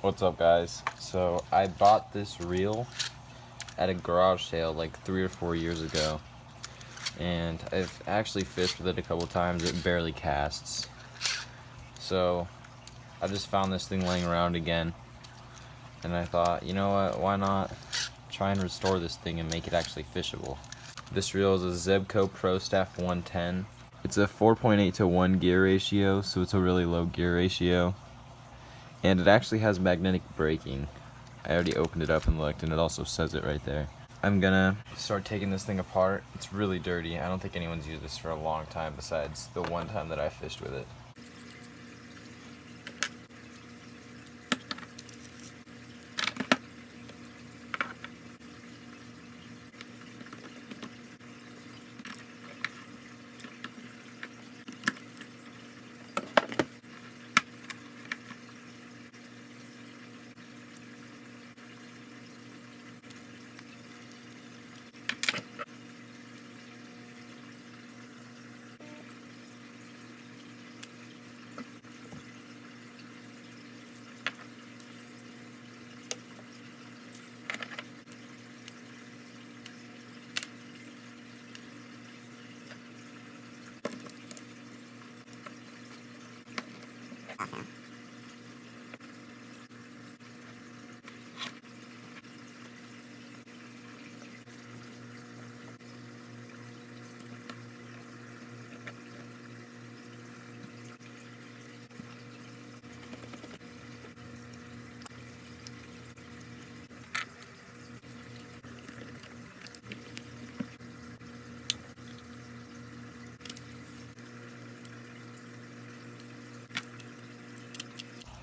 What's up, guys? So I bought this reel at a garage sale like 3 or 4 years ago, and I've actually fished with it a couple times. It barely casts, so I just found this thing laying around again, and I thought, you know what, why not try and restore this thing and make it actually fishable. This reel is a Zebco Pro Staff 110. It's a 4.8 to 1 gear ratio, so it's a really low gear ratio. And it actually has magnetic braking. I already opened it up and looked, and it also says it right there. I'm gonna start taking this thing apart. It's really dirty. I don't think anyone's used this for a long time besides the one time that I fished with it.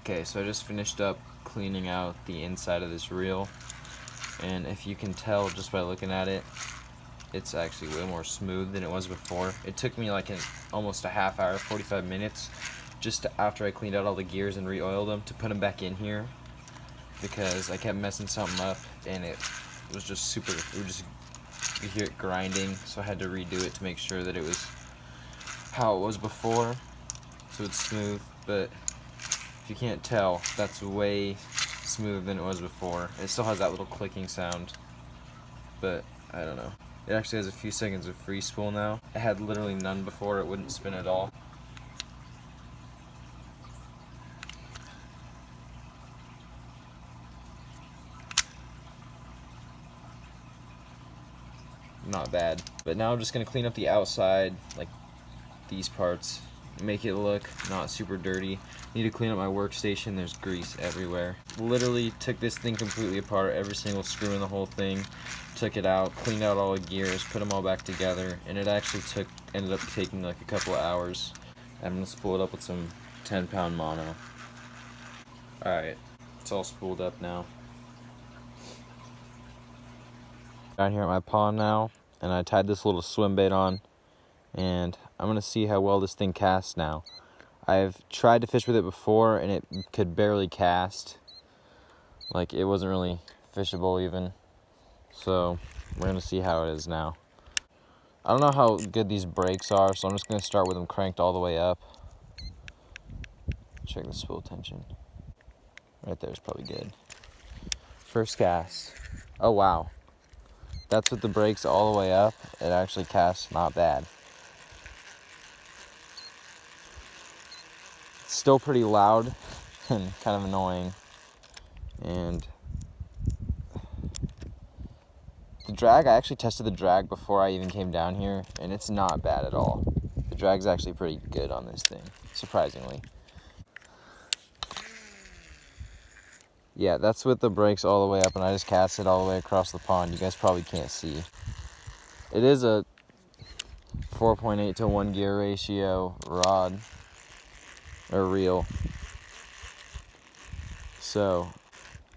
Okay, so I just finished up cleaning out the inside of this reel, and if you can tell just by looking at it, it's actually way more smooth than it was before. It took me like almost a half hour, 45 minutes, just after I cleaned out all the gears and re-oiled them, to put them back in here, because I kept messing something up, and it was just super, you hear it grinding, so I had to redo it to make sure that it was how it was before, so it's smooth. But if you can't tell, that's way smoother than it was before. It still has that little clicking sound, but I don't know. It actually has a few seconds of free spool now. It had literally none before. It wouldn't spin at all. Not bad. But now I'm just gonna clean up the outside, like these parts, make it look not super dirty. Need to clean up my workstation. There's grease everywhere. Literally took this thing completely apart, every single screw in the whole thing, took it out, cleaned out all the gears, put them all back together, and it actually ended up taking like a couple of hours. I'm gonna spool it up with some 10-pound mono. Alright, it's all spooled up now. Down here at my pond now, and I tied this little swim bait on, and I'm gonna see how well this thing casts now. I've tried to fish with it before, and it could barely cast. Like, it wasn't really fishable even. So we're gonna see how it is now. I don't know how good these brakes are, so I'm just gonna start with them cranked all the way up. Check the spool tension. Right there is probably good. First cast. Oh wow. That's with the brakes all the way up. It actually casts not bad. It's still pretty loud and kind of annoying. And the drag, I actually tested the drag before I even came down here, and it's not bad at all. The drag's actually pretty good on this thing, surprisingly. Yeah, that's with the brakes all the way up, and I just cast it all the way across the pond. You guys probably can't see. It is a 4.8 to 1 gear ratio rod, or reel. So,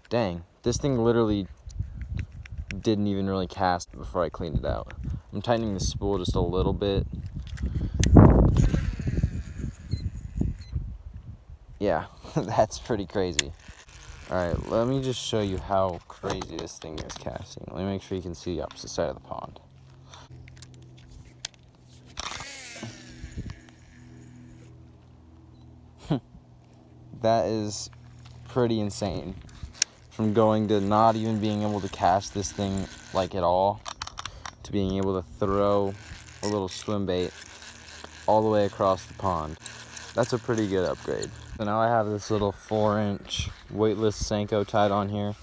dang, this thing literally didn't even really cast before I cleaned it out. I'm tightening the spool just a little bit. Yeah, that's pretty crazy. Alright, let me just show you how crazy this thing is casting. Let me make sure you can see the opposite side of the pond. That is pretty insane. From going to not even being able to cast this thing like at all, to being able to throw a little swim bait all the way across the pond. That's a pretty good upgrade. So now I have this little 4-inch weightless Senko tied on here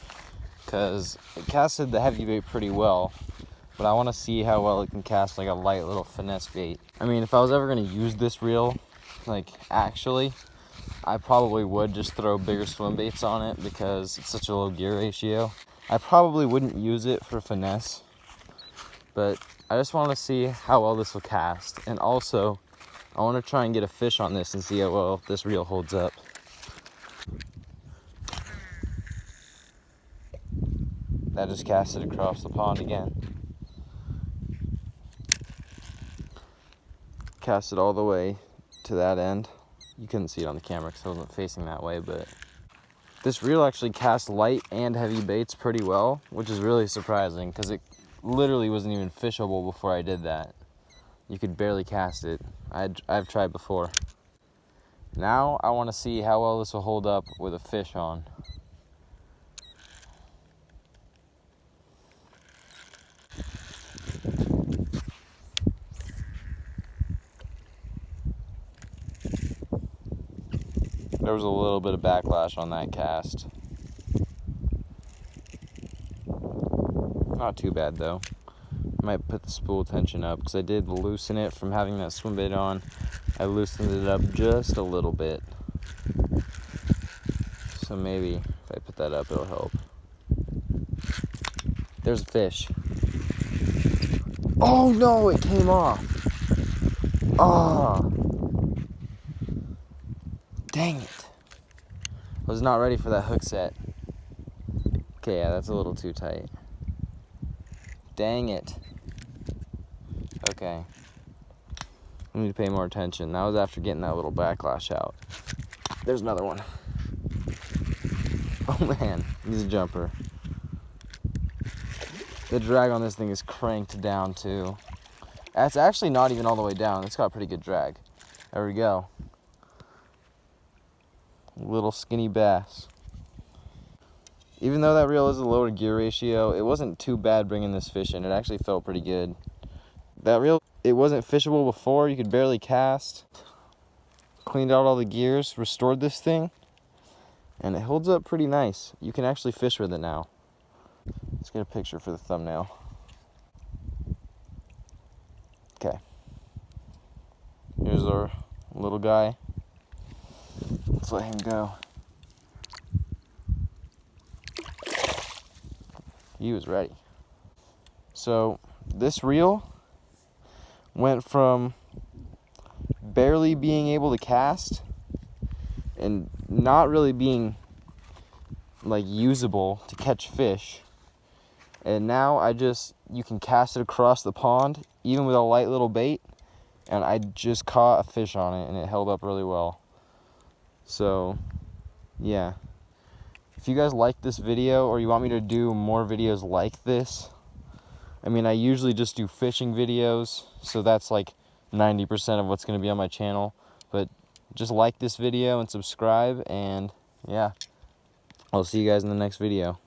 because it casted the heavy bait pretty well, but I want to see how well it can cast like a light little finesse bait. I mean, if I was ever going to use this reel, like actually, I probably would just throw bigger swim baits on it because it's such a low gear ratio. I probably wouldn't use it for finesse, but I just want to see how well this will cast. And also, I want to try and get a fish on this and see how well this reel holds up. That just casted across the pond again. Cast it all the way to that end. You couldn't see it on the camera because I wasn't facing that way, but this reel actually casts light and heavy baits pretty well, which is really surprising because it literally wasn't even fishable before I did that. You could barely cast it. I've tried before. Now I want to see how well this will hold up with a fish on. There was a little bit of backlash on that cast. Not too bad though. I might put the spool tension up because I did loosen it from having that swim bait on. I loosened it up just a little bit. So maybe if I put that up, it'll help. There's a fish. Oh no, it came off. Oh. Dang it. I was not ready for that hook set. Okay, yeah, that's a little too tight. Dang it. Okay. I need to pay more attention. That was after getting that little backlash out. There's another one. Oh man, he's a jumper. The drag on this thing is cranked down too. It's actually not even all the way down. It's got a pretty good drag. There we go. Little skinny bass. Even though that reel is a lower gear ratio, it wasn't too bad bringing this fish in. It actually felt pretty good. That reel, it wasn't fishable before. You could barely cast. Cleaned out all the gears, restored this thing, and it holds up pretty nice. You can actually fish with it now. Let's get a picture for the thumbnail. Okay. Here's our little guy. Let's let him go. He was ready. So this reel went from barely being able to cast and not really being like usable to catch fish, and now you can cast it across the pond even with a light little bait, and I just caught a fish on it and it held up really well. So yeah, if you guys like this video or you want me to do more videos like this, I mean, I usually just do fishing videos, so that's like 90% of what's going to be on my channel. But just like this video and subscribe, and yeah, I'll see you guys in the next video.